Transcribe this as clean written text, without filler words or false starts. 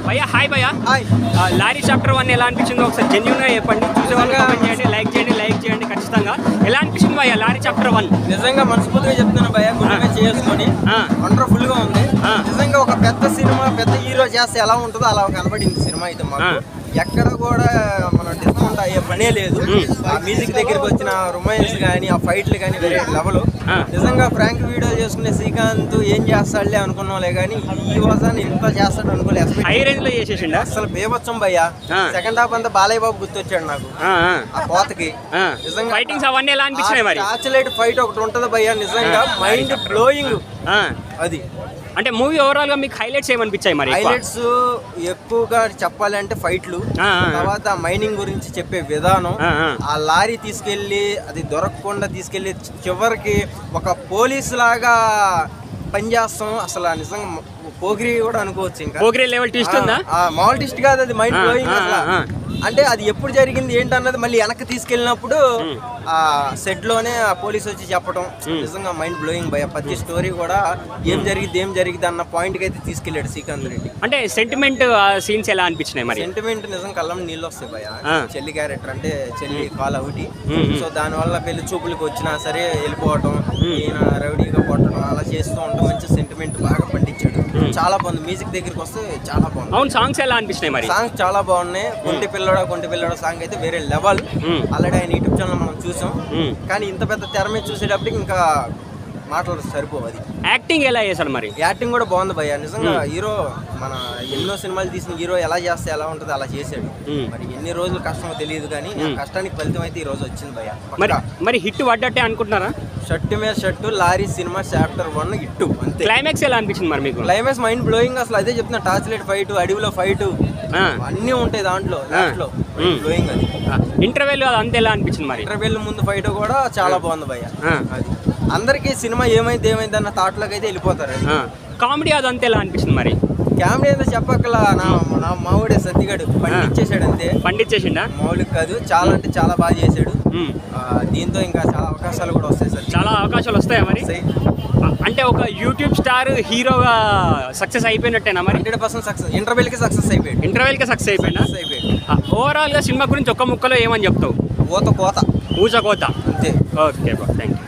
భయ్యా హాయ్ భయ్యా. Hi. Lorry chapter 1 ఎలా అనిపించిందో ఒకసారి జెన్యూన్గా చెప్పండి. చూసే వాళ్ళు కామెంట్ చేయండి, లైక్ చేయండి ఖచ్చితంగా. ఎలా అనిపించింది భయ్యా లారీ చాప్టర్ 1? నిజంగా మనస్ఫూర్తిగా చెప్తున్నాను భయ్య, గుండె చేసుకొని వండర్ఫుల్ గా ఉంది. నిజంగా ఒక పెద్ద సినిమా పెద్ద హీరో చేస్తే ఎలా ఉంటుందో అలా కనబడింది సినిమా అయితే మాకు. ఎక్కడ కూడా మన డిస్కౌంట్ అయ్యే పనే లేదు. ఆ మ్యూజిక్ దగ్గరికి వచ్చిన రొమాన్స్ కానీ ఆ ఫైట్లు కానీ వేరే లెవెల్. నిజంగా ఫ్రాంక్ వీడియో చేసుకునే శ్రీకాంత్ ఏం చేస్తాడులే అనుకున్నాంలే కానీ ఈ వాసాన్ని ఇంత చేస్తాడు అనుకోలేదు. హై రేంజ్ లో చేసేసిండు అసలు బేబత్సం భయ్యా. సెకండ్ హాఫ్ అంతా బాలయ్య బాబు గుర్తొచ్చాడు నాకు ఆ కోతకి. నిజంగా ఫైటింగ్స్ అవన్నీ ఎలా అనిపించినాయి మరి? టార్చ్ ఫైట్ ఒకటి ఉంటది భయ్యా, నిజంగా మైండ్ బ్లోయింగ్ అది. అంటే మూవీ ఓవరాల్ గా మీకు హైలైట్స్ ఏమనిపించాయి మరి? హైలైట్స్ ఎక్కువగా చెప్పాలంటే ఫైట్లు, తర్వాత మైనింగ్ గురించి చెప్పే విధానం, ఆ లారీ తీసుకెళ్లి అది దొరకకుండా తీసుకెళ్లి చివరికి ఒక పోలీసు లాగా పనిచేస్తాం. అసలు నిజంగా పోగిరి కూడా అనుకోవచ్చు. ఇంకా పోగిరి లెవెల్ ట్విస్ట్ ఉందా? మామూలు ట్విస్ట్ కాదు, అది మైండ్ బ్లోయింగ్. అంటే అది ఎప్పుడు జరిగింది ఏంటన్నది మళ్ళీ వెనక్కి తీసుకెళ్ళినప్పుడు ఆ సెట్ లోనే ఆ పోలీస్ వచ్చి చెప్పడం నిజంగా మైండ్ బ్లోయింగ్ భయ. ప్రతి స్టోరీ కూడా ఏం జరిగింది అన్న పాయింట్ కి అయితే తీసుకెళ్లాడు శ్రీకాంత్ రెడ్డి. అంటే సెంటిమెంట్ సీన్స్ ఎలా అనిపించినాయి మరి? సెంటిమెంట్ నిజంగా కళ్ళం నీళ్ళు వస్తాయి భయ. చెల్లి క్యారెక్టర్ అంటే చెల్లి కాల్ అవుటి, సో దాని వల్ల పెళ్లి చూపులకు వచ్చినా సరే వెళ్ళిపోవటం, ఈయన రౌడీగా కొట్టడం అలా చేస్తూ ఉంటాం. మంచి సెంటిమెంట్ బాగా పండించాడు. చాలా బాగుంది. మ్యూజిక్ దగ్గరికి వస్తే చాలా బాగుంది. అవును, సాంగ్స్ ఎలా అనిపించినాయి మరి? సాంగ్స్ చాలా బాగున్నాయి. కొంటి పిల్లడ సాంగ్ అయితే వేరే లెవెల్. ఆల్రెడీ ఆయన యూట్యూబ్ ఛానల్ మనం చూసాం, కానీ ఇంత పెద్ద తెర మీద చూసేటప్పటికి ఇంకా మాటలు సరిపోవు. అది యాక్టింగ్ ఎలా చేశాడు మరి? యాక్టింగ్ కూడా బాగుంది భయ్య. నిజంగా హీరో మన ఎన్నో సినిమాలు తీసిన హీరో ఎలా చేస్తే ఎలా ఉంటుంది అలా చేశాడు. మరి ఎన్ని రోజులు కష్టమో తెలియదు, కానీ కష్టానికి ఫలితం అయితే ఈ రోజు వచ్చింది భయ్య. మరి హిట్ పడ్డట్టే అనుకుంటున్నారా? షర్టు మీద shirt lorry cinema chapter 1 hit అంతే. క్లైమాక్స్ ఎలా అనిపించింది మరి మీకు? Climax mind blowing. అసలు అదే చెప్తున్నా, టార్చ్ లైట్ ఫైట్, అడవిలో ఫైట్ అన్నీ ఉంటాయి దాంట్లో. లాస్ట్లో బ్లోయింగ్. అది ఇంటర్వెల్ అంత ఎలా అనిపించింది మరి? ఇంటర్వెల్ ముందు ఫైట్ కూడా చాలా బాగుంది భయ్య. అది అందరికి సినిమా ఏమైంది అన్న థాట్ లోకి అయితే వెళ్ళిపోతారు. కామెడీ అదంతా ఎలా అనిపించింది మరి? కామెడీ అయితే చెప్పక్కల నా మావుడే సత్తిగాడు పండించేశాడు అంతే. పండించేసిండా? మామూలుగా కాదు, చాలా అంటే చాలా బాగా చేశాడు. దీంతో ఇంకా చాలా అవకాశాలు కూడా వస్తాయి సార్. చాలా అవకాశాలు వస్తాయా మరి? అంటే ఒక యూట్యూబ్ స్టార్ హీరోగా సక్సెస్ అయిపోయినట్టేనా మరి? 100% సక్సెస్. ఇంటర్వెల్ కి సక్సెస్ అయిపోయాడు. ఓవరాల్ గా సినిమా గురించి ఒక్క ముక్కలో ఏమని చెప్తావు? కోత ఊచకోత అంతే. Okay, thank you.